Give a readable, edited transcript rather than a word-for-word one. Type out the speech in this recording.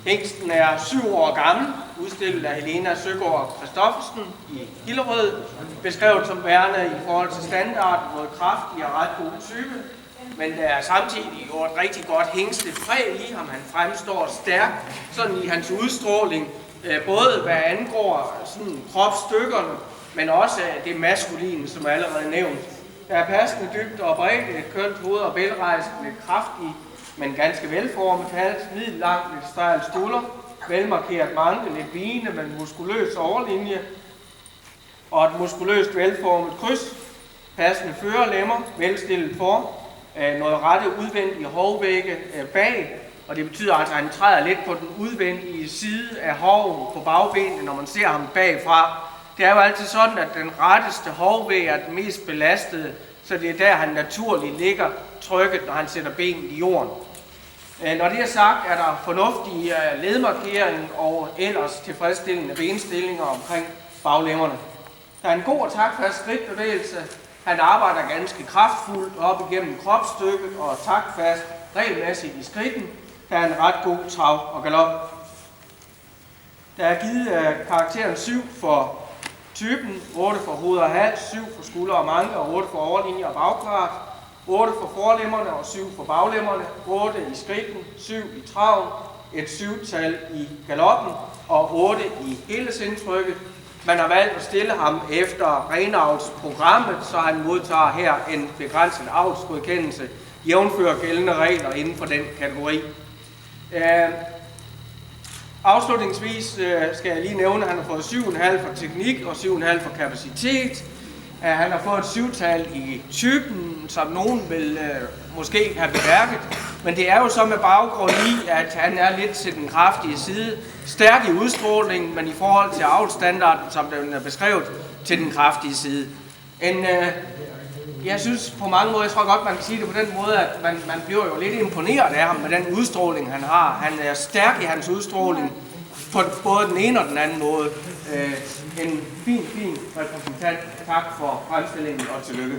Hingsten er 7 år gammel, udstillet af Helena Søgaard Christoffersen i Hillerød, beskrevet som værende i forhold til standard, både kraftig og ret god type, men der er samtidig jo et rigtig godt hingstepræg i ham. Han fremstår stærk sådan i hans udstråling, både hvad angår sådan kropsstykkerne, men også det maskuline, som allerede nævnt. Der er passende dybt og bredt, et kønt hoved og velrejst, lidt kraftig, men ganske velformet hals, middellangt, lidt stejl skulder, velmarkeret manke, lidt vigende, men muskuløs overlinje, og et muskuløst velformet kryds, passende førerlemmer, velstillet for, noget rette udvendige hovvægge bag, og det betyder altså, at han træder lidt på den udvendige side af hoven på bagbenene, når man ser ham bagfra. Det er jo altid sådan, at den retteste hovvæg er den mest belastede, så det er der, han naturligt ligger trykket, når han sætter benet i jorden. Når det er sagt, er der fornuftige ledmarkering og ellers tilfredsstillende benstillinger omkring baglemmerne. Der er en god og taktfast skridtbevægelse. Han arbejder ganske kraftfuldt op igennem kropsstykket og taktfast regelmæssigt i skridten. Der er en ret god trav og galop. Der er givet karakteren 7 for typen, 8 for hoved og hals, 7 for skulder og manke, og 8 for overlinje og bagklart, 8 for forlemmerne og 7 for baglemmerne, 8 i skridten, 7 i traven, et 7-tal i galoppen og 8 i helhedsindtrykket. Man har valgt at stille ham efter renavlsprogrammet, så han modtager her en begrænset avlsgodkendelse, jævnfører gældende regler inden for den kategori. Afslutningsvis skal jeg lige nævne, at han har fået 7,5 for teknik og 7,5 for kapacitet. Han har fået et 7-tal i typen, som nogen vil måske have bemærket. Men det er jo så med baggrund i, at han er lidt til den kraftige side. Stærk i udstrålingen, men i forhold til avlsstandarden, som den er beskrevet, til den kraftige side. Jeg synes på mange måder, jeg tror godt, man kan sige det på den måde, at man bliver jo lidt imponeret af ham med den udstråling, han har. Han er stærk i hans udstråling på både den ene og den anden måde. En fin repræsentant. Tak for fremstillingen og tillykke.